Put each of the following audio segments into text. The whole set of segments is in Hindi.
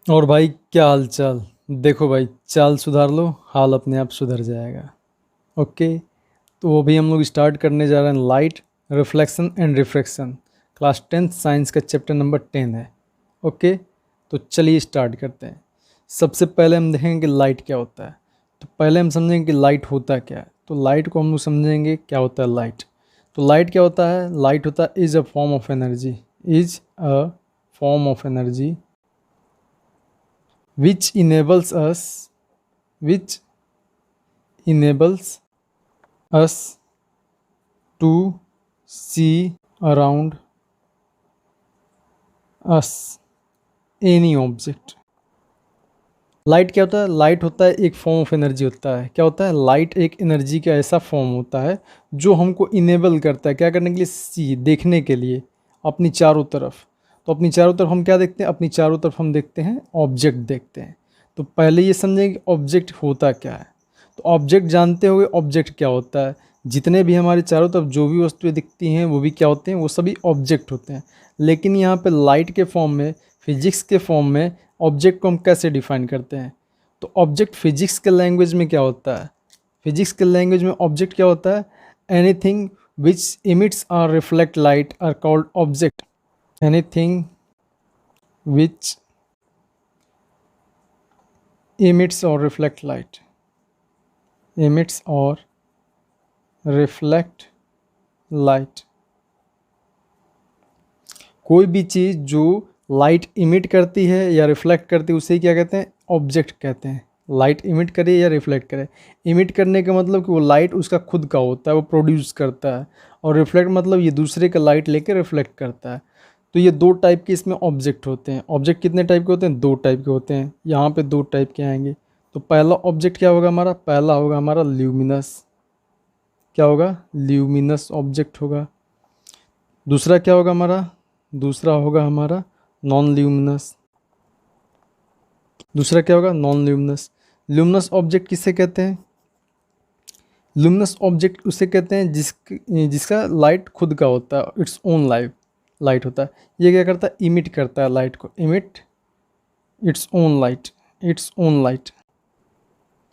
और भाई क्या हाल चाल। देखो भाई, चाल सुधार लो, हाल अपने आप सुधर जाएगा। ओके। तो अभी हम लोग स्टार्ट करने जा रहे हैं light, reflection and refraction. Class 10th science का चैप्टर नंबर 10 है। ओके। तो चलिए स्टार्ट करते हैं। सबसे पहले हम देखेंगे कि लाइट क्या होता है। तो पहले हम समझेंगे कि लाइट होता क्या है। तो लाइट को हम लोग समझेंगे क्या होता है लाइट। तो लाइट क्या होता है? लाइट होता है is a form of energy. Is a form of energy which enables us which enables us to see around us any object। Light क्या होता है? लाइट होता है एक फॉर्म ऑफ एनर्जी होता है। क्या होता है? लाइट एक एनर्जी का ऐसा फॉर्म होता है जो हमको इनेबल करता है क्या करने के लिए? सी, देखने के लिए अपनी चारों तरफ। तो अपनी चारों तरफ हम क्या देखते हैं? अपनी चारों तरफ हम देखते हैं ऑब्जेक्ट देखते हैं। तो पहले ये समझें कि ऑब्जेक्ट होता क्या है। तो ऑब्जेक्ट जानते हुए ऑब्जेक्ट क्या होता है? जितने भी हमारे चारों तरफ जो भी वस्तुएं दिखती हैं वो भी क्या होते हैं? वो सभी ऑब्जेक्ट होते हैं। लेकिन यहाँ पे लाइट के फॉर्म में, फिजिक्स के फॉर्म में ऑब्जेक्ट को हम कैसे डिफाइन करते हैं? तो ऑब्जेक्ट फिजिक्स के लैंग्वेज में क्या होता है? फिजिक्स के लैंग्वेज में ऑब्जेक्ट क्या होता है? एनीथिंग विच इमिट्स और reflect light are called object. Anything which emits or reflect light, emits or reflect light। कोई भी चीज़ जो लाइट इमिट करती है या रिफ्लेक्ट करती है उसे क्या कहते हैं? ऑब्जेक्ट कहते हैं। लाइट इमिट करे या रिफ्लेक्ट करे। इमिट करने का मतलब कि वो लाइट उसका खुद का होता है, वो प्रोड्यूस करता है। और रिफ्लेक्ट मतलब ये दूसरे का लाइट लेके रिफ्लेक्ट करता है। तो ये दो टाइप के इसमें ऑब्जेक्ट होते हैं। ऑब्जेक्ट कितने टाइप के होते हैं? दो टाइप के होते हैं। यहाँ पे दो टाइप के आएंगे। तो पहला ऑब्जेक्ट क्या होगा हमारा? पहला होगा हमारा ल्यूमिनस। क्या होगा? ल्यूमिनस ऑब्जेक्ट होगा। दूसरा क्या होगा हमारा? दूसरा होगा हमारा नॉन ल्यूमिनस। दूसरा क्या होगा? Non luminous. ल्यूमिनस ऑब्जेक्ट किसे कहते हैं? ल्यूमिनस ऑब्जेक्ट उसे कहते हैं जिसका लाइट खुद का होता है, इट्स ओन लाइट लाइट होता है। ये क्या करता है? इमिट करता है लाइट को। Emit its own light, its own light.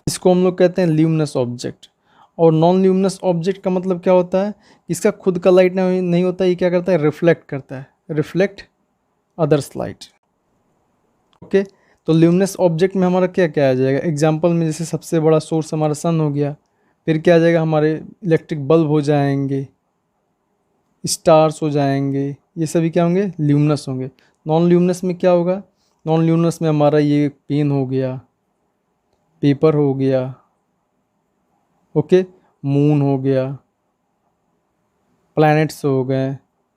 इसको हम लोग कहते हैं ल्यूमिनस ऑब्जेक्ट। और नॉन ल्यूमिनस ऑब्जेक्ट का मतलब क्या होता है? इसका खुद का लाइट नहीं होता। ये क्या करता है? रिफ्लेक्ट करता है, रिफ्लेक्ट अदर्स लाइट। ओके। तो ल्यूमिनस ऑब्जेक्ट में हमारा क्या क्या आ जाएगा? एग्जांपल में जैसे सबसे बड़ा सोर्स हमारा सन हो गया। फिर क्या आ जाएगा? हमारे इलेक्ट्रिक बल्ब हो जाएंगे, स्टार्स हो जाएंगे। ये सभी क्या होंगे? ल्यूमिनस होंगे। नॉन ल्यूमिनस में क्या होगा? नॉन ल्यूमिनस में हमारा ये पेन हो गया, पेपर हो गया, ओके, मून हो गया, प्लैनेट्स हो गए।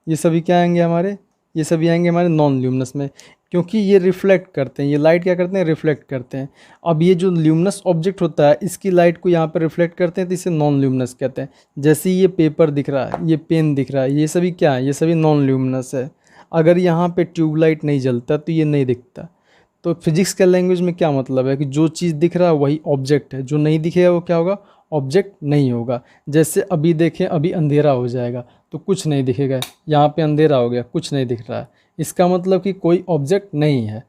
ये सभी क्या आएंगे हमारे? ये सभी आएंगे हमारे नॉन ल्यूमिनस में। क्योंकि ये रिफ्लेक्ट करते हैं, ये लाइट क्या करते हैं? रिफ्लेक्ट करते हैं। अब ये जो ल्यूमिनस ऑब्जेक्ट होता है इसकी लाइट को यहाँ पर रिफ्लेक्ट करते हैं तो इसे नॉन ल्यूमिनस कहते हैं। जैसे ये पेपर दिख रहा है, ये पेन दिख रहा है, ये सभी क्या है? ये सभी नॉन ल्यूमिनस है। अगर यहाँ पे ट्यूबलाइट नहीं जलता तो ये नहीं दिखता। तो फिजिक्स के लैंग्वेज में क्या मतलब है कि जो चीज़ दिख रहा है वही ऑब्जेक्ट है, जो नहीं दिखेगा वो क्या होगा? ऑब्जेक्ट नहीं होगा। जैसे अभी देखें, अभी अंधेरा हो जाएगा तो कुछ नहीं दिखेगा। यहाँ पे अंधेरा हो गया, कुछ नहीं दिख रहा है। इसका मतलब कि कोई ऑब्जेक्ट नहीं है।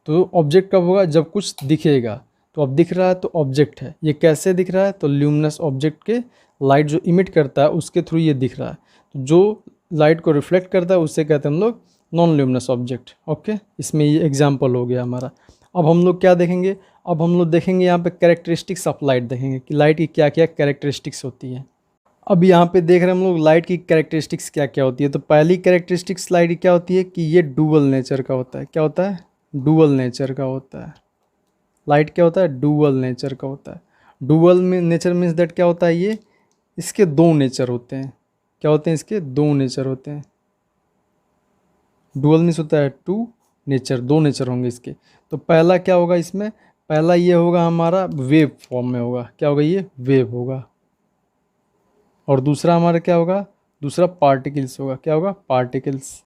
तो ऑब्जेक्ट कब होगा? जब कुछ दिखेगा। तो अब दिख रहा है तो ऑब्जेक्ट है। ये कैसे दिख रहा है? तो ल्यूमिनस ऑब्जेक्ट के लाइट जो इमिट करता है उसके थ्रू ये दिख रहा है। तो जो लाइट को रिफ्लेक्ट करता है उससे कहते हैं हम लोग नॉन ल्यूमिनस ऑब्जेक्ट। ओके। इसमें ये एग्जाम्पल हो गया हमारा। अब हम लोग क्या देखेंगे? अब हम लोग देखेंगे यहाँ पे कैरेक्टरिस्टिक्स ऑफ लाइट देखेंगे कि लाइट की क्या क्या कैरेक्टरिस्टिक्स होती है। अब यहाँ पे देख रहे हैं हम लोग लाइट की कैरेक्टरिस्टिक्स क्या क्या होती है। तो पहली कैरेक्टरिस्टिक्स लाइट की क्या होती है कि ये डुअल नेचर का होता है। क्या होता है? डुअल नेचर का होता है। लाइट क्या होता है? डुअल नेचर का होता है। डुअल में नेचर मीन्स दैट क्या होता है? ये इसके दो नेचर होते हैं। क्या होते हैं? इसके दो नेचर होते हैं। डुअल मीन्स होता है टू नेचर, दो नेचर होंगे इसके। तो पहला क्या होगा इसमें? पहला ये होगा हमारा वेव फॉर्म में होगा। क्या होगा? ये वेव होगा। और दूसरा हमारा क्या होगा? दूसरा पार्टिकल्स होगा। क्या होगा? पार्टिकल्स।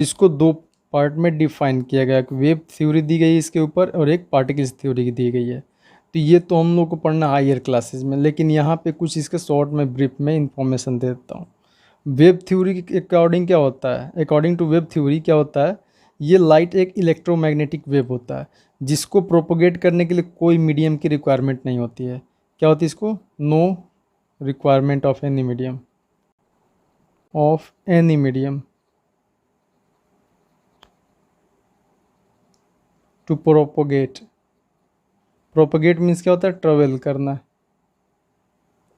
इसको दो पार्ट में डिफाइन किया गया कि वेव थ्योरी दी गई है इसके ऊपर और एक पार्टिकल्स थ्योरी की दी गई है। तो ये तो हम लोग को पढ़ना हायर क्लासेस में, लेकिन यहाँ पे कुछ इसके शॉर्ट में ब्रीफ में इंफॉर्मेशन दे देता हूँ। वेब थ्योरी के अकॉर्डिंग क्या होता है? अकॉर्डिंग टू वेब थ्योरी क्या होता है? ये लाइट एक इलेक्ट्रोमैग्नेटिक वेव होता है जिसको प्रोपोगेट करने के लिए कोई मीडियम की रिक्वायरमेंट नहीं होती है। क्या होती है इसको? No requirement of any medium, of any medium to propagate. Propagate means क्या होता है? ट्रेवल करना।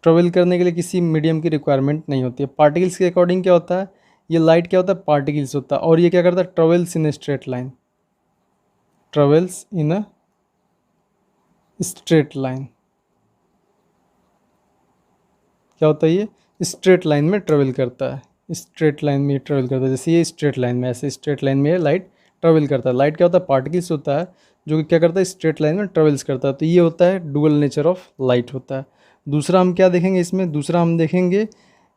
ट्रेवल करने के लिए किसी मीडियम की रिक्वायरमेंट नहीं होती है। पार्टिकल्स के अकॉर्डिंग क्या होता है? ये लाइट क्या होता है? पार्टिकल्स होता है। और ये क्या करता है? Travels in a straight line, travels in a straight line. क्या होता है? ये स्ट्रेट लाइन में ट्रेवल करता है, स्ट्रेट लाइन में ट्रेवल करता है। जैसे ये स्ट्रेट लाइन में, ऐसे स्ट्रेट लाइन में लाइट ट्रेवल करता है। लाइट क्या होता है? पार्टिकल्स होता है जो कि क्या करता है? स्ट्रेट लाइन में ट्रेवल्स करता है। तो ये होता है डुअल नेचर ऑफ लाइट होता है। दूसरा हम क्या देखेंगे इसमें? दूसरा हम देखेंगे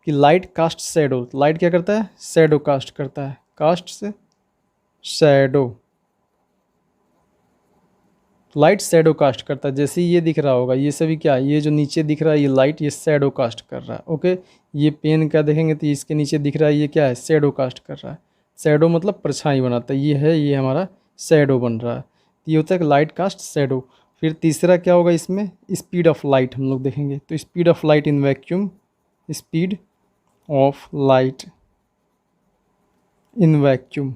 कि लाइट कास्ट शैडो। लाइट क्या करता है? शैडो कास्ट करता है। कास्ट से शैडो, लाइट शैडो कास्ट करता है। जैसे ये दिख रहा होगा, ये सभी क्या, ये जो नीचे दिख रहा है ये लाइट, ये शैडो कास्ट कर रहा है। ओके, ये पेन का देखेंगे तो इसके नीचे दिख रहा है, ये क्या है? शैडो कास्ट कर रहा है। शैडो मतलब परछाई बनाता है। ये है, ये हमारा शैडो बन रहा है। तो ये होता है लाइट कास्ट शैडो। फिर तीसरा क्या होगा इसमें? स्पीड ऑफ लाइट हम लोग देखेंगे। तो speed of light in vacuum, speed of light in vacuum,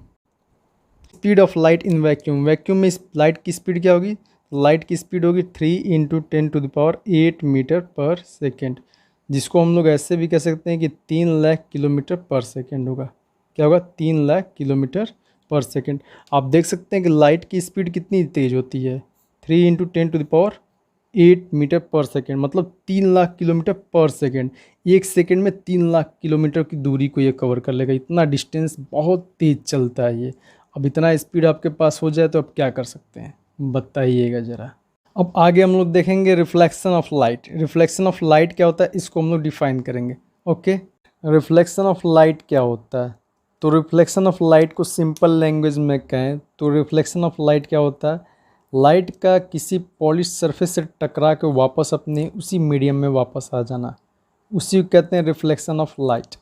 speed of light in vacuum. Vacuum में इस लाइट की स्पीड क्या होगी? लाइट की स्पीड होगी 3 × 10⁸ मीटर पर सेकेंड, जिसको हम लोग ऐसे भी कह सकते हैं कि 3 लाख किलोमीटर पर सेकेंड होगा। क्या होगा? 3 लाख किलोमीटर पर सेकेंड। आप देख सकते हैं कि लाइट की स्पीड कितनी तेज़ होती है, 3 × 10⁸ मीटर पर सेकेंड, मतलब 3 लाख किलोमीटर पर सेकेंड। एक सेकेंड में 3 लाख किलोमीटर की दूरी को ये कवर कर लेगा। इतना डिस्टेंस, बहुत तेज़ चलता है ये। अब इतना स्पीड आपके पास हो जाए तो आप क्या कर सकते हैं, बताइएगा ज़रा। अब आगे हम लोग देखेंगे reflection of light. Reflection of light क्या होता है, इसको हम लोग डिफाइन करेंगे। ओके, रिफ्लेक्शन ऑफ लाइट क्या होता है? तो रिफ्लेक्शन ऑफ लाइट को सिंपल लैंग्वेज में कहें तो रिफ्लेक्शन ऑफ लाइट क्या होता है? लाइट का किसी पॉलिश सरफेस से टकरा के वापस अपने उसी मीडियम में वापस आ जाना, उसी को कहते हैं रिफ्लेक्शन ऑफ लाइट।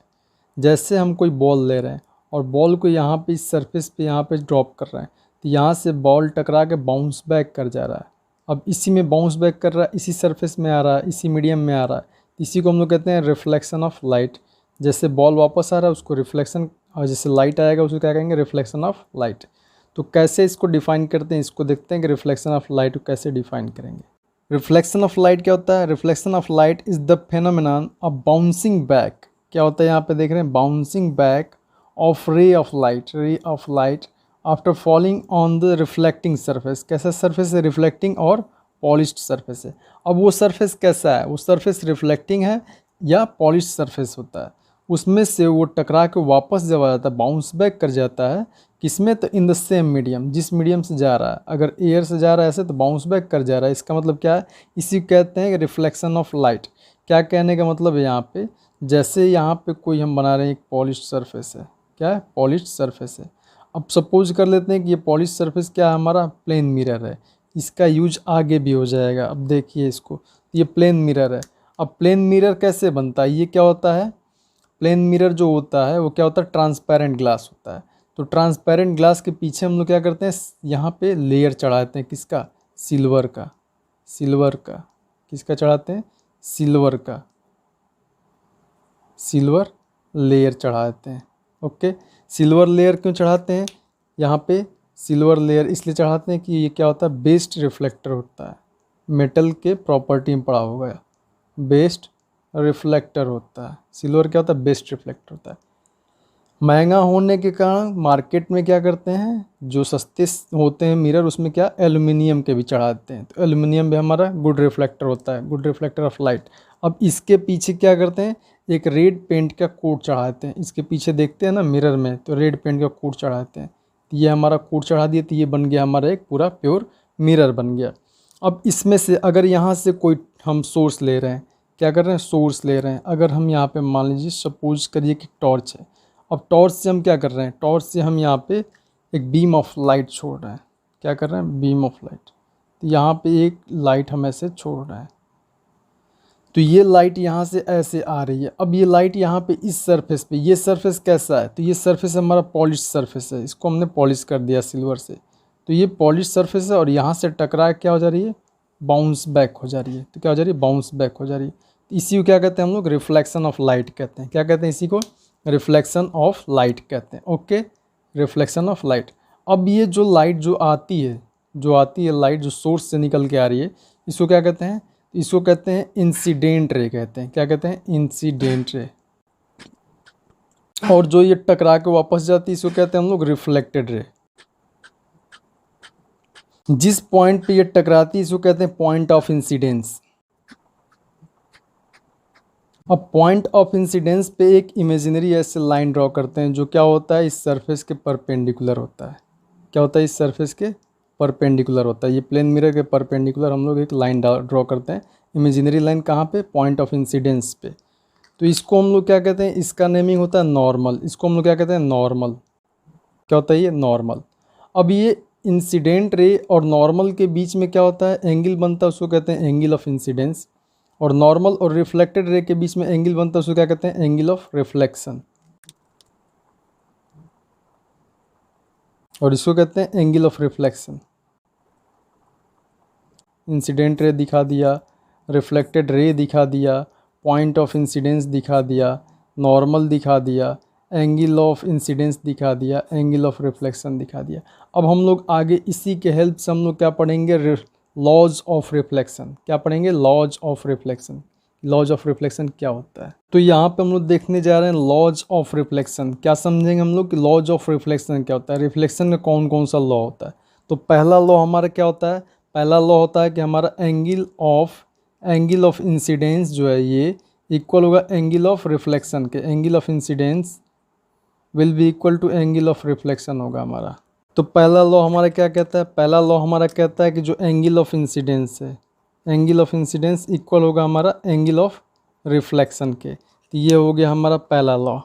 जैसे हम कोई बॉल ले रहे हैं और बॉल को यहाँ पे इस सरफेस पे यहाँ पे ड्रॉप कर रहे हैं, तो यहाँ से बॉल टकरा के बाउंस बैक कर जा रहा है। अब इसी में बाउंस बैक कर रहा है, इसी सरफेस में आ रहा है, इसी मीडियम में आ रहा है। इसी को हम लोग कहते हैं रिफ्लेक्शन ऑफ लाइट। जैसे बॉल वापस आ रहा है उसको रिफ्लेक्शन, और जैसे लाइट आएगा उसको क्या कहेंगे? Reflection of light. तो कैसे इसको डिफाइन करते हैं, इसको देखते हैं कि रिफ्लेक्शन ऑफ लाइट को कैसे डिफाइन करेंगे। रिफ्लेक्शन ऑफ लाइट क्या होता है? Reflection of light is the phenomenon of bouncing back. क्या होता है यहाँ पे देख रहे हैं? Bouncing back of ray of light after falling on the reflecting surface. कैसा सरफेस है? रिफ्लेक्टिंग और पॉलिश्ड सरफेस है। अब वो सरफेस कैसा है? वो सरफेस रिफ्लेक्टिंग है या पॉलिश्ड सरफेस होता है? उसमें से वो टकरा के वापस जब आ जाता है, बाउंस बैक कर जाता है, किसमें? तो इन द सेम मीडियम, जिस मीडियम से जा रहा है। अगर एयर से जा रहा है ऐसे तो बाउंस बैक कर जा रहा है। इसका मतलब क्या है? इसी को कहते हैं कि रिफ्लेक्शन ऑफ लाइट। क्या कहने का मतलब है यहाँ पे? जैसे यहाँ पे कोई हम बना रहे हैं, एक पॉलिश्ड सरफेस है। क्या है? पॉलिश्ड सरफेस है। अब सपोज कर लेते हैं कि ये पॉलिश्ड सरफेस क्या है? हमारा प्लेन मिरर है। इसका यूज आगे भी हो जाएगा। अब देखिए इसको, ये प्लेन मिरर है। अब प्लेन मिरर कैसे बनता है? ये क्या होता है? प्लेन मिरर जो होता है वो क्या होता है? ट्रांसपेरेंट ग्लास होता है। तो ट्रांसपेरेंट ग्लास के पीछे हम लोग क्या करते हैं? यहाँ पे लेयर चढ़ाते हैं। किसका? सिल्वर का। सिल्वर का। किसका चढ़ाते हैं? सिल्वर का। सिल्वर लेयर चढ़ाते हैं। ओके, सिल्वर लेयर क्यों चढ़ाते हैं यहाँ पे? सिल्वर लेयर इसलिए चढ़ाते हैं कि ये क्या होता है? बेस्ट रिफ्लेक्टर होता है। मेटल के प्रॉपर्टी में पढ़ा होगा, बेस्ट रिफ्लेक्टर होता है। सिल्वर क्या होता है? बेस्ट रिफ्लेक्टर होता है। महंगा होने के कारण मार्केट में क्या करते हैं, जो सस्ते होते हैं मिरर उसमें क्या एल्युमिनियम के भी चढ़ाते हैं। तो एल्युमिनियम भी हमारा गुड रिफ्लेक्टर होता है, गुड रिफ्लेक्टर ऑफ लाइट। अब इसके पीछे क्या करते हैं? एक रेड पेंट का कोट चढ़ाते हैं। इसके पीछे देखते हैं ना मिरर में, तो रेड पेंट का कोट चढ़ाते हैं। तो ये हमारा कोट चढ़ा दिए तो ये बन गया हमारा एक पूरा प्योर मिरर बन गया। अब इसमें से अगर यहाँ से कोई हम सोर्स ले रहे हैं, क्या कर रहे हैं? सोर्स ले रहे हैं। अगर हम यहाँ पे मान लीजिए सपोज करिए कि टॉर्च है। अब टॉर्च से हम क्या कर रहे हैं? टॉर्च से हम यहाँ पे एक बीम ऑफ लाइट छोड़ रहे हैं। क्या कर रहे हैं? Beam of light. तो यहाँ पे एक लाइट हम ऐसे छोड़ रहे हैं। तो ये लाइट यहाँ से ऐसे आ रही है। अब ये लाइट यहाँ पे इस सरफेस पे, ये सरफेस कैसा है, तो ये सरफेस हमारा पॉलिश सरफेस है, इसको हमने पॉलिश कर दिया सिल्वर से। तो ये पॉलिश सरफेस है और यहाँ से टकरा क्या हो जा रही है, बाउंस बैक हो जा रही है। तो क्या हो जा रही है, बाउंस बैक हो जा रही है। इसी को क्या कहते हैं हम लोग, रिफ्लेक्शन ऑफ लाइट कहते हैं। क्या कहते हैं इसी को, रिफ्लेक्शन ऑफ लाइट कहते हैं। Okay, reflection of light. अब ये जो लाइट जो आती है लाइट जो सोर्स से निकल के आ रही है, इसको क्या कहते हैं, इसको कहते हैं इंसिडेंट रे कहते हैं। क्या कहते हैं, इंसिडेंट रे। और जो ये टकरा के वापस जाती है इसको कहते हैं हम लोग रिफ्लेक्टेड रे। जिस पॉइंट पे ये टकराती है इसको कहते हैं पॉइंट ऑफ इंसिडेंस। अब पॉइंट ऑफ इंसिडेंस पे एक इमेजिनरी ऐसे लाइन ड्रॉ करते हैं जो क्या होता है, इस सरफेस के परपेंडिकुलर होता है। क्या होता है, इस सरफेस के परपेंडिकुलर होता है। ये प्लेन मिरर के परपेंडिकुलर हम लोग एक लाइन ड्रॉ करते हैं, इमेजिनरी लाइन। कहाँ पे, पॉइंट ऑफ इंसिडेंस पे। तो इसको हम लोग क्या कहते हैं, इसका नेमिंग होता है नॉर्मल। इसको हम लोग क्या कहते हैं, नॉर्मल। क्या होता है ये, नॉर्मल। अब ये इंसिडेंट रे और नॉर्मल के बीच में क्या होता है, एंगल बनता है, उसको कहते हैं एंगल ऑफ इंसिडेंस। और नॉर्मल और रिफ्लेक्टेड रे के बीच में एंगल बनता है, उसको क्या कहते हैं, एंगल ऑफ रिफ्लेक्शन। और इसको कहते हैं angle of reflection. Incident ray दिखा दिया, रिफ्लेक्टेड रे दिखा दिया, पॉइंट ऑफ इंसिडेंस दिखा दिया, नॉर्मल दिखा दिया, एंगल ऑफ इंसिडेंस दिखा दिया, एंगल ऑफ रिफ्लेक्शन दिखा दिया। अब हम लोग आगे इसी के हेल्प से हम लोग क्या पढ़ेंगे, लॉज ऑफ रिफ्लेक्शन। क्या पढ़ेंगे, laws of reflection. Laws of reflection क्या होता है, तो यहाँ पे हम लोग देखने जा रहे हैं लॉज ऑफ रिफ्लेक्शन। क्या समझेंगे हम लोग कि लॉज ऑफ रिफ्लेक्शन क्या होता है, रिफ्लेक्शन में कौन कौन सा लॉ होता है। तो पहला लॉ हमारा क्या होता है, पहला लॉ होता है कि हमारा एंगल ऑफ इंसिडेंस जो है ये इक्वल होगा एंगल ऑफ रिफ्लेक्शन के। Angle of incidence will be equal to angle of reflection होगा हमारा। तो पहला लॉ हमारा क्या कहता है, पहला लॉ हमारा कहता है कि जो एंगल ऑफ इंसिडेंस है, एंगल ऑफ इंसिडेंस इक्वल होगा हमारा एंगल ऑफ रिफ्लेक्शन के। तो ये हो गया हमारा पहला लॉ।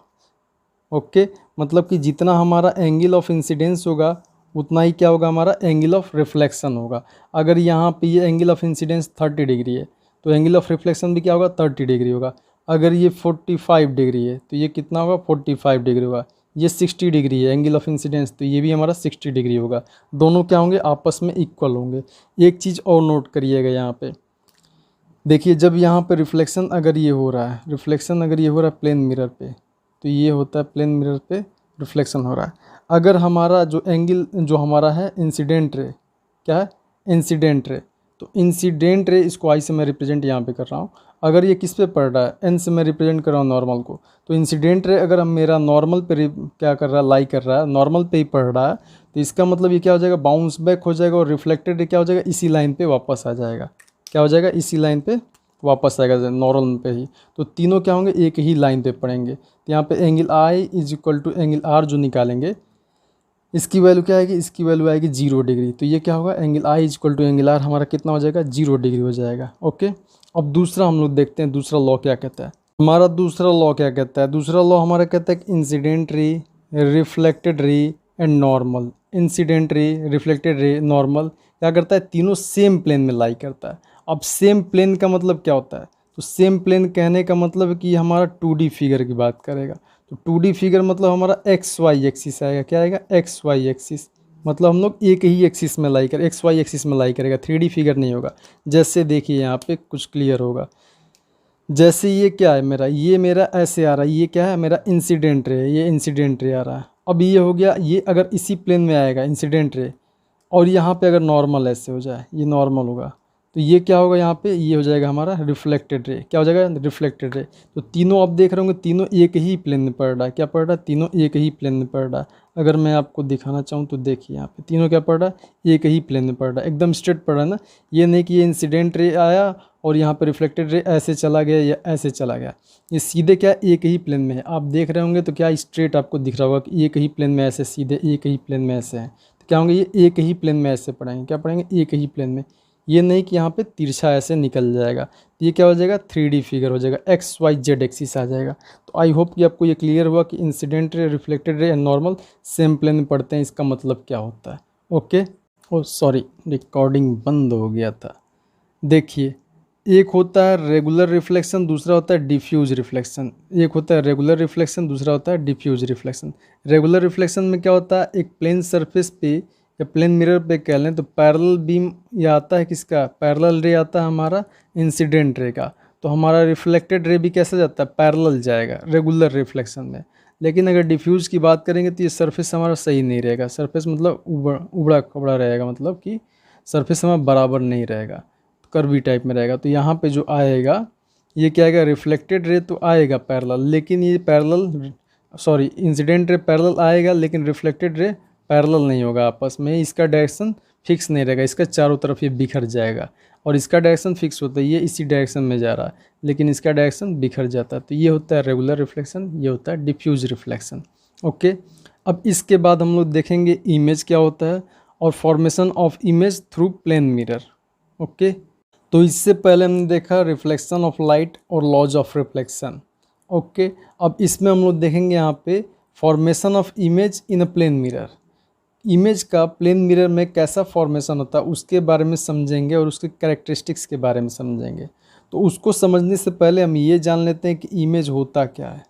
ओके, मतलब कि जितना हमारा एंगल ऑफ इंसिडेंस होगा उतना ही क्या होगा, हमारा एंगल ऑफ रिफ्लेक्शन होगा। अगर यहाँ पे ये एंगल ऑफ इंसिडेंस 30 डिग्री है तो एंगल ऑफ रिफ्लेक्शन भी क्या होगा, 30 डिग्री होगा। अगर ये 45 डिग्री है तो ये कितना होगा, 45 डिग्री होगा। ये 60 डिग्री है एंगल ऑफ इंसिडेंस, तो ये भी हमारा 60 डिग्री होगा। दोनों क्या होंगे, आपस में इक्वल होंगे। एक चीज़ और नोट करिएगा यहाँ पे, देखिए जब यहाँ पे रिफ्लेक्शन अगर ये हो रहा है, रिफ्लेक्शन अगर ये हो रहा है प्लेन मिरर पे, तो ये होता है प्लेन मिरर पे रिफ्लेक्शन हो रहा है। अगर हमारा जो एंगल जो हमारा है इंसिडेंट रे, क्या है, इंसिडेंट रे, तो इंसिडेंट रे इसको आई से मैं रिप्रेजेंट यहाँ पे कर रहा हूँ। अगर ये किस पे पड़ रहा है, एन से मैं रिप्रेजेंट कर रहा हूँ नॉर्मल को। तो इंसिडेंट रे अगर हम मेरा नॉर्मल पे क्या कर रहा है, लाई कर रहा है, नॉर्मल पे ही पड़ रहा है, तो इसका मतलब ये क्या हो जाएगा, बाउंस बैक हो जाएगा। और रिफ्लेक्टेड रे क्या हो जाएगा, इसी लाइन पे वापस आ जाएगा। क्या हो जाएगा, इसी लाइन पे वापस आएगा नॉर्मल पे ही। तो तीनों क्या होंगे, एक ही लाइन पे पड़ेंगे। तो यहाँ पे angle i is equal to angle r जो निकालेंगे, इसकी वैल्यू क्या आएगी, इसकी वैल्यू आएगी 0 डिग्री। तो ये क्या होगा, angle i is equal to angle r हमारा कितना हो जाएगा, 0 डिग्री हो जाएगा। ओके, अब दूसरा हम लोग देखते हैं दूसरा लॉ क्या कहता है। हमारा दूसरा लॉ क्या कहता है, दूसरा लॉ हमारा कहता है कि incident ray, reflected ray and normal. Incident ray, reflected ray, normal क्या करता है, तीनों सेम प्लेन में लाई करता है। अब सेम प्लेन का मतलब क्या होता है, तो सेम प्लेन कहने का मतलब कि हमारा 2D फिगर की बात करेगा। तो 2D फिगर मतलब हमारा एक्स वाई एक्सिस आएगा। क्या आएगा, एक्स वाई एक्सिस। मतलब हम लोग एक ही एक्सिस में लाई कर, एक्स वाई एक्सिस में लाई करेगा, 3D फिगर नहीं होगा। जैसे देखिए यहाँ पे कुछ क्लियर होगा, जैसे ये क्या है मेरा, ये मेरा ऐसे आ रहा है, ये क्या है मेरा इंसिडेंट रे, ये इंसिडेंट रे आ रहा है। अब ये हो गया, ये अगर इसी प्लेन में आएगा इंसिडेंट रे, और यहाँ पे अगर नॉर्मल ऐसे हो जाए, ये नॉर्मल होगा, तो ये क्या होगा, यहाँ पे ये हो जाएगा हमारा रिफ्लेक्टेड रे। क्या हो जाएगा, रिफ्लेक्टेड रे। तो तीनों आप देख रहे होंगे, तीनों एक ही प्लेन में पड़ रहा है। क्या पड़ रहा है, तीनों एक ही प्लेन में पड़ रहा है। अगर मैं आपको दिखाना चाहूँ तो देखिए यहाँ पे तीनों क्या पड़ रहा है, एक ही प्लेन में पड़ रहा है, एकदम स्ट्रेट पड़ रहा है ना। ये नहीं कि ये इंसिडेंट रे आया और यहाँ पे रिफ्लेक्टेड रे ऐसे चला गया या ऐसे चला गया। ये सीधे क्या एक ही प्लेन में है। आप देख रहे होंगे तो क्या स्ट्रेट आपको दिख रहा होगा कि एक ही प्लेन में ऐसे, सीधे एक ही प्लेन में ऐसे हैं। तो क्या होंगे, ये एक ही प्लेन में ऐसे पढ़ेंगे। क्या पढ़ेंगे, एक ही प्लेन में। ये नहीं कि यहाँ पे तिरछा ऐसे निकल जाएगा। तो ये क्या हो जाएगा, 3D फिगर हो जाएगा, एक्स वाई जेड एक्सिस आ जाएगा। तो आई होप कि आपको ये क्लियर हुआ कि incident ray, reflected ray and normal same plane में पढ़ते हैं, इसका मतलब क्या होता है। ओके, ओ सॉरी, रिकॉर्डिंग बंद हो गया था। देखिए एक होता है रेगुलर रिफ्लेक्शन, दूसरा होता है डिफ्यूज रिफ्लेक्शन। एक होता है रेगुलर रिफ्लेक्शन, दूसरा होता है डिफ्यूज रिफ्लेक्शन। रेगुलर रिफ्लेक्शन में क्या होता है, एक प्लेन सरफेस पे या प्लेन मिरर पे कह लें तो पैरेलल बीम ये आता है, किसका पैरेलल रे आता है हमारा इंसिडेंट रे का। तो हमारा रिफ्लेक्टेड रे भी कैसा जाता है, पैरेलल जाएगा रेगुलर रिफ्लेक्शन में। लेकिन अगर डिफ्यूज की बात करेंगे तो ये सरफेस हमारा सही नहीं रहेगा। सरफेस मतलब उबड़ा खबड़ा रहेगा, मतलब कि सरफेस हमारा बराबर नहीं रहेगा, कर्वी टाइप में रहेगा। तो यहाँ पे जो आएगा ये क्या आएगा, रिफ्लेक्टेड रे तो आएगा पैरेलल, लेकिन ये parallel sorry incident ray parallel आएगा, लेकिन रिफ्लेक्टेड रे पैरेलल नहीं होगा आपस में। इसका डायरेक्शन फिक्स नहीं रहेगा, इसका चारों तरफ ये बिखर जाएगा। और इसका डायरेक्शन फिक्स होता है, ये इसी डायरेक्शन में जा रहा है, लेकिन इसका डायरेक्शन बिखर जाता है। तो ये होता है रेगुलर रिफ्लेक्शन, ये होता है डिफ्यूज रिफ्लेक्शन। ओके, अब इसके बाद हम लोग देखेंगे इमेज क्या होता है और formation of image through plane mirror. Okay, तो इससे पहले हमने देखा रिफ्लेक्शन ऑफ लाइट और लॉज ऑफ रिफ्लेक्शन। ओके, अब इसमें हम लोग देखेंगे यहाँ पे formation of image in a plane mirror. Image का प्लेन मिरर में कैसा फॉर्मेशन होता है उसके बारे में समझेंगे और उसके कैरेक्टरिस्टिक्स के बारे में समझेंगे। तो उसको समझने से पहले हम ये जान लेते हैं कि इमेज होता क्या है।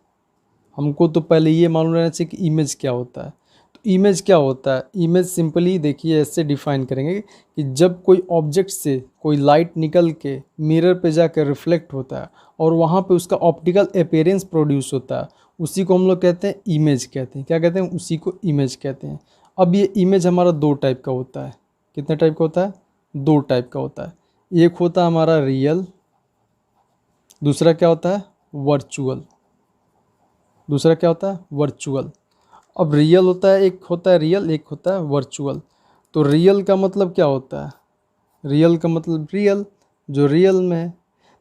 हमको तो पहले ये मालूम रहना चाहिए कि इमेज क्या होता है। तो इमेज क्या होता है, इमेज सिंपली देखिए ऐसे डिफाइन करेंगे कि जब कोई ऑब्जेक्ट से कोई लाइट निकल के मिरर पे जाकर रिफ्लेक्ट होता है और वहाँ पे उसका ऑप्टिकल अपीयरेंस प्रोड्यूस होता है, उसी को हम लोग कहते हैं इमेज कहते हैं। क्या कहते हैं, उसी को इमेज कहते हैं। अब ये इमेज हमारा दो टाइप का होता है। कितने टाइप का होता है, दो टाइप का होता है। एक होता है हमारा रियल, दूसरा क्या होता है वर्चुअल। दूसरा क्या होता है वर्चुअल। अब रियल होता है, एक होता है रियल, एक होता है वर्चुअल। तो रियल का मतलब क्या होता है, रियल का मतलब रियल, जो रियल में है।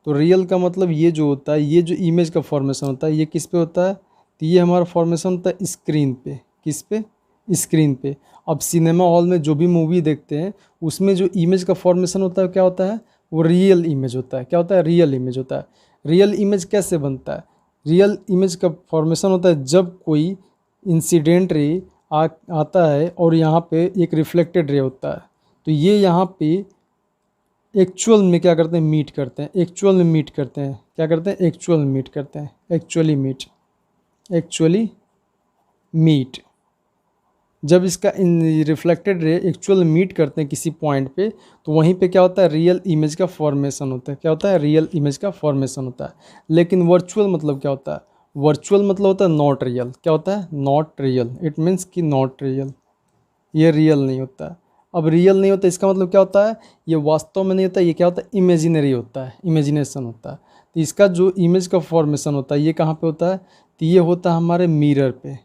तो रियल का मतलब ये जो होता है, ये जो इमेज का फॉर्मेशन होता है ये किस पे होता है, तो ये हमारा फॉर्मेशन होता है स्क्रीन पे। किस पे, स्क्रीन पे। अब सिनेमा हॉल में जो भी मूवी देखते हैं उसमें जो इमेज का फॉर्मेशन होता है क्या होता है, वो रियल इमेज होता है। क्या होता है, रियल इमेज होता है। रियल इमेज कैसे बनता है, रियल इमेज का फॉर्मेशन होता है जब कोई इंसिडेंट रे आता है और यहाँ पे एक रिफ्लेक्टेड रे होता है। तो ये यहाँ पे एक्चुअल में क्या करते हैं, मीट करते हैं। एक्चुअल में मीट करते हैं, क्या करते हैं, एक्चुअल में मीट करते हैं। Actually meet, actually meet. जब इसका रिफ्लेक्टेड रे एक्चुअल मीट करते हैं किसी पॉइंट पे, तो वहीं पे क्या होता है, रियल इमेज का फॉर्मेशन होता है। क्या होता है, रियल इमेज का फॉर्मेशन होता है। लेकिन वर्चुअल मतलब क्या होता है, वर्चुअल मतलब होता है नॉट रियल। क्या होता है, नॉट रियल। इट मीन्स कि नॉट रियल, ये रियल नहीं होता है। अब रियल नहीं होता इसका मतलब क्या होता है, ये वास्तव में नहीं होता, ये क्या होता है, इमेजिनरी होता है, इमेजिनेशन होता है। तो इसका जो इमेज का फॉर्मेशन होता है ये कहाँ पे होता है, तो ये होता है हमारे मिरर पे।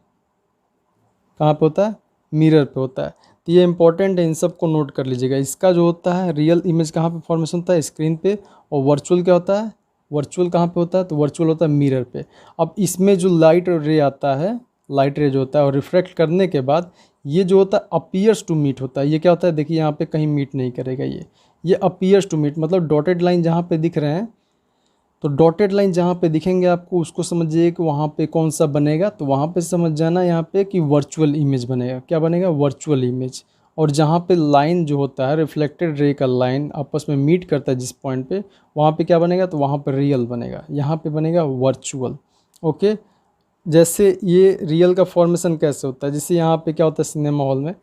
कहाँ पे होता है, मिरर पे होता है। तो ये इंपॉर्टेंट है, इन सब को नोट कर लीजिएगा। इसका जो होता है रियल इमेज कहाँ पे फॉर्मेशन होता है, स्क्रीन पे। और वर्चुअल क्या होता है, वर्चुअल कहाँ पे होता है, तो वर्चुअल होता है मिरर पे। अब इसमें जो लाइट रे आता है, लाइट रे जो होता है और रिफ्लेक्ट करने के बाद ये जो होता है अपीयर्स टू मीट होता है। ये क्या होता है, देखिए यहाँ पे कहीं मीट नहीं करेगा, ये अपीयर्स टू मीट मतलब डॉटेड लाइन जहाँ पे दिख रहे हैं, तो डॉटेड लाइन जहाँ पे दिखेंगे आपको उसको समझिए कि वहाँ पे कौन सा बनेगा। तो वहाँ पे समझ जाना यहाँ पे कि वर्चुअल इमेज बनेगा। क्या बनेगा, वर्चुअल इमेज। और जहाँ पे लाइन जो होता है रिफ्लेक्टेड रे का लाइन आपस में मीट करता है जिस पॉइंट पे, वहाँ पे क्या बनेगा, तो वहाँ पे रियल बनेगा, यहाँ पे बनेगा वर्चुअल। ओके, जैसे ये रियल का फॉर्मेशन कैसे होता है, जैसे यहाँ पे क्या होता है सिनेमा हॉल में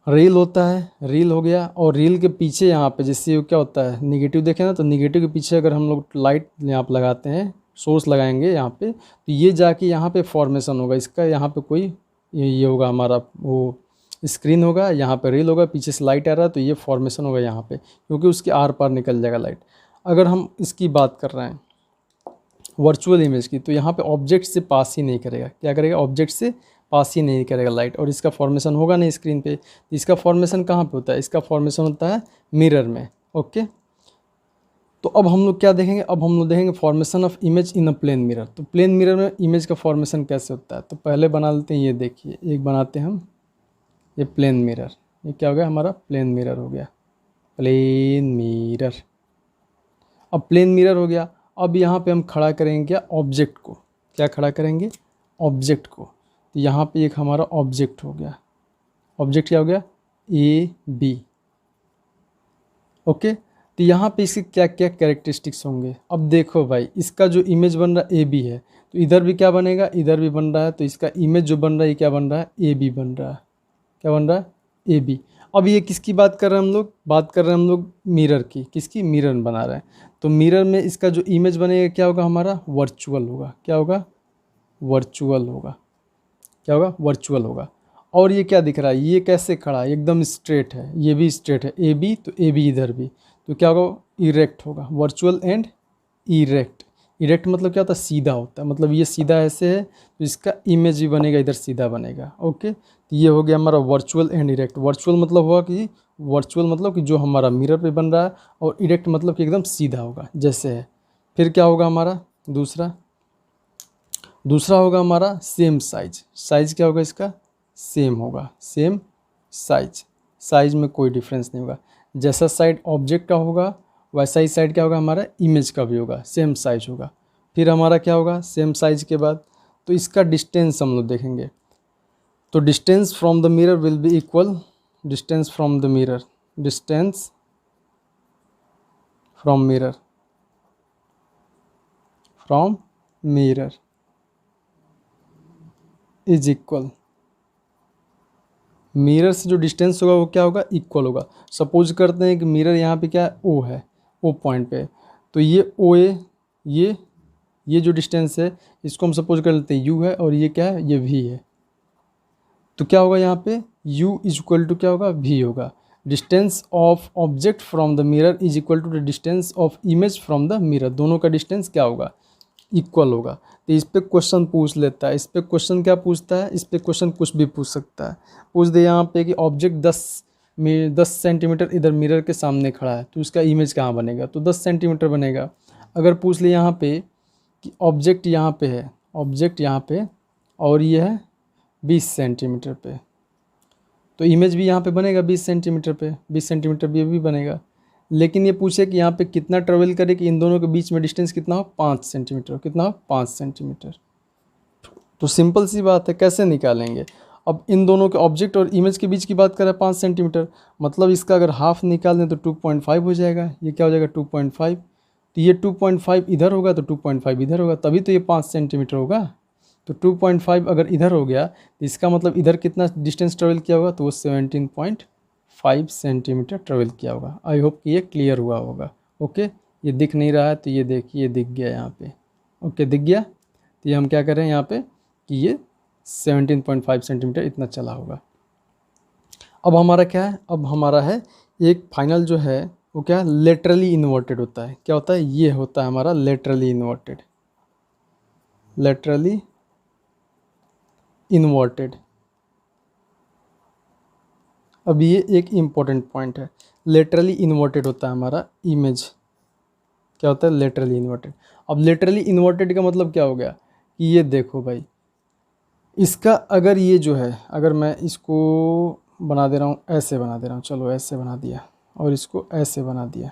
रील होता है, रील हो गया। और रील के पीछे यहाँ पे जैसे क्या होता है निगेटिव, देखें ना, तो निगेटिव के पीछे अगर हम लोग लाइट यहाँ पे लगाते हैं, सोर्स लगाएंगे यहाँ पे, तो ये जाके यहाँ पे फॉर्मेशन होगा इसका। यहाँ पे कोई ये होगा हमारा वो स्क्रीन होगा, यहाँ पे रील होगा, पीछे से लाइट आ रहा है, तो ये फॉर्मेशन होगा यहाँ पे, क्योंकि उसके आर पार निकल जाएगा लाइट। अगर हम इसकी बात कर रहे हैं वर्चुअल इमेज की, तो यहाँ पे ऑब्जेक्ट से पास ही नहीं करेगा। क्या करेगा, ऑब्जेक्ट से पास ही नहीं करेगा लाइट, और इसका फॉर्मेशन होगा नहीं स्क्रीन पे। इसका फॉर्मेशन कहाँ पे होता है, इसका फॉर्मेशन होता है मिरर में। ओके, तो अब हम लोग क्या देखेंगे, अब हम लोग देखेंगे formation of image in a plane mirror. तो प्लेन मिरर में इमेज का फॉर्मेशन कैसे होता है, तो पहले बना लेते हैं, ये देखिए एक बनाते हैं हम, ये प्लेन मिरर। ये क्या हो गया हमारा, प्लेन मिरर हो गया, प्लेन मिरर। अब प्लेन मिरर हो गया। अब यहाँ पे हम खड़ा करेंगे क्या, ऑब्जेक्ट को। क्या खड़ा करेंगे, ऑब्जेक्ट को। तो यहाँ पे एक हमारा ऑब्जेक्ट हो गया। ऑब्जेक्ट क्या हो गया, ए बी। ओके, तो यहाँ पे इसके क्या क्या कैरेक्टरिस्टिक्स होंगे। अब देखो भाई, इसका जो इमेज बन रहा है ए बी है, तो इधर भी क्या बनेगा, इधर भी बन रहा है, तो इसका इमेज जो बन रहा है ये क्या बन रहा है, ए बी बन रहा है। क्या बन रहा है, ए बी। अब ये किसकी बात कर रहे हैं हम लोग, बात कर रहे हैं हम लोग मिरर की, किसकी, मिरर बना रहे हैं। तो मिरर में इसका जो इमेज बनेगा क्या होगा हमारा, वर्चुअल होगा। क्या होगा, वर्चुअल होगा। क्या होगा, वर्चुअल होगा। और ये क्या दिख रहा है, ये कैसे खड़ा है, एकदम स्ट्रेट है, ये भी स्ट्रेट है, ए बी, तो ए बी इधर भी, तो क्या होगा, इरेक्ट होगा। Virtual and erect. इरेक्ट मतलब क्या होता है, सीधा होता है, मतलब ये सीधा ऐसे है तो इसका इमेज भी बनेगा इधर सीधा बनेगा। ओके, तो ये हो गया हमारा वर्चुअल एंड इरेक्ट। वर्चुअल मतलब हुआ कि, वर्चुअल मतलब कि जो हमारा मिरर पे बन रहा है, और इरेक्ट मतलब कि एकदम सीधा होगा जैसे है। फिर क्या होगा हमारा दूसरा, दूसरा होगा हमारा सेम साइज। साइज क्या होगा इसका, सेम होगा, सेम साइज। साइज में कोई डिफरेंस नहीं होगा, जैसा साइड ऑब्जेक्ट का होगा वैसा ही साइड क्या होगा हमारा इमेज का भी होगा, सेम साइज होगा। फिर हमारा क्या होगा, सेम साइज के बाद तो इसका डिस्टेंस हम लोग देखेंगे। तो distance from the mirror will be equal, distance from the mirror, distance from mirror, from mirror is equal, mirror से जो डिस्टेंस होगा वो क्या होगा, इक्वल होगा। सपोज करते हैं कि मिरर यहाँ पे क्या है, ओ है, ओ पॉइंट पे है, तो ये ओ ए, ये जो डिस्टेंस है इसको हम सपोज कर लेते हैं यू है, और ये क्या है, ये वी है। तो क्या होगा यहाँ पे, u इज इक्वल टू क्या होगा, v होगा। Distance of object from the mirror is equal to the distance of image from the mirror, दोनों का डिस्टेंस क्या होगा, इक्वल होगा। तो इस पे क्वेश्चन पूछ लेता है, इस पे क्वेश्चन क्या पूछता है, इस पे क्वेश्चन कुछ भी पूछ सकता है। पूछ दे यहाँ पे कि ऑब्जेक्ट 10 सेंटीमीटर इधर मिरर के सामने खड़ा है, तो उसका इमेज कहाँ बनेगा, तो 10 सेंटीमीटर बनेगा। अगर पूछ ले यहाँ पे कि ऑब्जेक्ट यहाँ पे है, ऑब्जेक्ट यहाँ पे, और ये है 20 सेंटीमीटर पे, तो इमेज भी यहाँ पे बनेगा 20 सेंटीमीटर पे, 20 सेंटीमीटर भी बनेगा। लेकिन ये पूछे कि यहाँ पे कितना ट्रेवल करे कि इन दोनों के बीच में डिस्टेंस कितना हो, 5 सेंटीमीटर, कितना हो, 5 सेंटीमीटर। तो सिंपल सी बात है, कैसे निकालेंगे। अब इन दोनों के ऑब्जेक्ट और इमेज के बीच की बात करें 5 सेंटीमीटर, मतलब इसका अगर हाफ निकाल दें तो 2.5 हो जाएगा। ये क्या हो जाएगा, 2.5। तो ये 2.5 इधर होगा तो 2.5 इधर होगा, तभी तो ये 5 सेंटीमीटर होगा। तो 2.5 अगर इधर हो गया तो इसका मतलब इधर कितना डिस्टेंस ट्रेवल किया होगा, तो वो 17.5 सेंटीमीटर ट्रेवल किया होगा। आई होप कि ये क्लियर हुआ होगा। ओके, ये दिख नहीं रहा है तो ये देखिए, ये दिख गया यहाँ पे। ओके, दिख गया। तो ये हम क्या कर रहे हैं यहाँ पे कि ये 17.5 सेंटीमीटर इतना चला होगा। अब हमारा क्या है, अब हमारा है एक फाइनल जो है वो क्या है, लेटरली इन्वर्टेड होता है। क्या होता है, ये होता है हमारा लेटरली इन्वर्टेड, लेटरली इन्वर्टेड। अब ये एक इम्पॉर्टेंट पॉइंट है, लेटरली इन्वर्टेड होता है हमारा इमेज। क्या होता है, लेटरली इन्वर्टेड। अब लेटरली इन्वर्टेड का मतलब क्या हो गया कि ये देखो भाई, इसका अगर ये जो है, अगर मैं इसको बना दे रहा हूँ, ऐसे बना दे रहा हूँ, चलो ऐसे बना दिया, और इसको ऐसे बना दिया,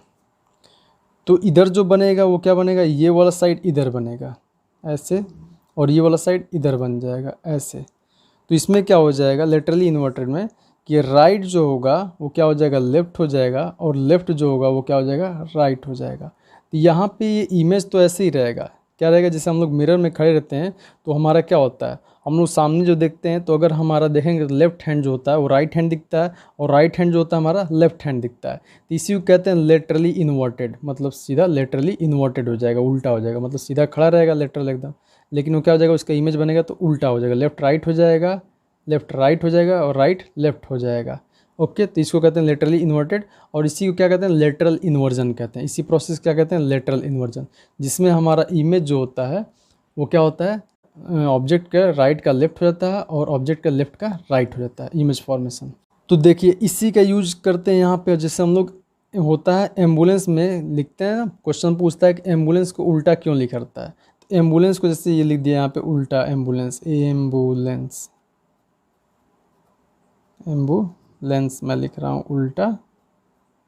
तो इधर जो बनेगा वो क्या बनेगा, ये वाला साइड इधर बनेगा ऐसे, और ये वाला साइड इधर बन जाएगा ऐसे। तो इसमें क्या हो जाएगा लेटरली इन्वर्टेड में कि राइट जो होगा वो क्या हो जाएगा, लेफ़्ट हो जाएगा, और लेफ़्ट जो होगा वो क्या हो जाएगा, राइट हो जाएगा। तो यहाँ पे ये इमेज तो ऐसे ही रहेगा, क्या रहेगा, जैसे हम लोग मिरर में खड़े रहते हैं तो हमारा क्या होता है, हम लोग सामने जो देखते हैं, तो अगर हमारा देखेंगे तो लेफ्ट हैंड जो होता है वो राइट हैंड दिखता है, और राइट हैंड जो होता है हमारा लेफ्ट हैंड दिखता है। तो इसी को कहते हैं लेटरली इन्वर्टेड, मतलब सीधा लेटरली इन्वर्टेड हो जाएगा, उल्टा हो जाएगा, मतलब सीधा खड़ा रहेगा लेटरल एकदम, लेकिन वो क्या हो जाएगा, उसका इमेज बनेगा तो उल्टा हो जाएगा, लेफ्ट राइट हो जाएगा, लेफ्ट राइट हो जाएगा, और राइट लेफ्ट हो जाएगा। ओके, तो इसको कहते हैं लेटरली इन्वर्टेड, और इसी को क्या कहते हैं, लेटरल इन्वर्जन कहते हैं। इसी प्रोसेस क्या कहते हैं, लेटरल इन्वर्जन, जिसमें हमारा इमेज जो होता है वो क्या होता है, ऑब्जेक्ट का राइट का लेफ्ट हो जाता है, और ऑब्जेक्ट का लेफ्ट का राइट हो जाता है, इमेज फॉर्मेशन। तो देखिए इसी का यूज करते हैं यहाँ पे, जैसे हम लोग होता है एम्बुलेंस में लिखते हैं ना, क्वेश्चन पूछता है कि एम्बुलेंस को उल्टा क्यों लिखता है। तो एम्बुलेंस को जैसे ये लिख दिया यहाँ पे उल्टा, एम्बुलेंस, एम्बुलेंस, एम्बुलेंस मैं लिख रहा हूँ उल्टा,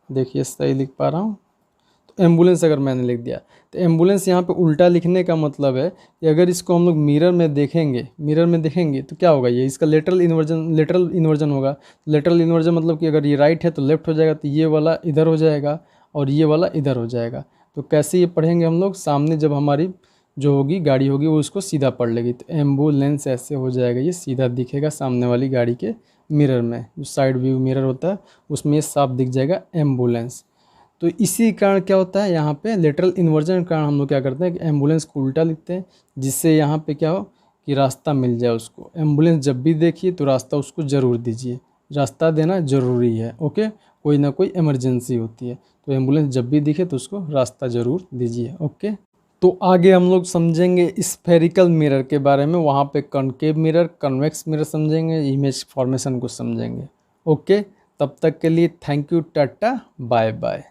देखिए सही लिख पा रहा हूँ। तो एम्बुलेंस अगर मैंने लिख दिया, तो एम्बुलेंस यहाँ पे उल्टा लिखने का मतलब है कि अगर इसको हम लोग मिरर में देखेंगे तो क्या होगा, ये इसका लेटरल इन्वर्जन होगा। लेटरल इन्वर्जन मतलब कि अगर ये राइट है तो लेफ्ट हो जाएगा, तो ये वाला इधर हो जाएगा, और ये वाला इधर हो जाएगा। तो कैसे ये पढ़ेंगे हम लोग, सामने जब हमारी जो होगी गाड़ी होगी वो उसको सीधा पढ़ लेगी, तो एम्बुलेंस ऐसे हो जाएगा, ये सीधा दिखेगा सामने वाली गाड़ी के मिरर में, जो साइड व्यू मिरर होता है उसमें ये साफ दिख जाएगा एम्बुलेंस। तो इसी कारण क्या होता है, यहाँ पे लेटरल इन्वर्जन के कारण हम लोग क्या करते हैं कि एम्बुलेंस को उल्टा लिखते हैं, जिससे यहाँ पे क्या हो कि रास्ता मिल जाए उसको। एम्बुलेंस जब भी देखिए तो रास्ता उसको ज़रूर दीजिए, रास्ता देना ज़रूरी है। ओके, कोई ना कोई इमरजेंसी होती है, तो एम्बुलेंस जब भी दिखे तो उसको रास्ता ज़रूर दीजिए। ओके, तो आगे हम लोग समझेंगे स्फेरिकल मिरर के बारे में, वहाँ पे कॉनकेव मिरर, कन्वेक्स मिरर समझेंगे, इमेज फॉर्मेशन को समझेंगे। ओके, तब तक के लिए thank you, tata, bye bye.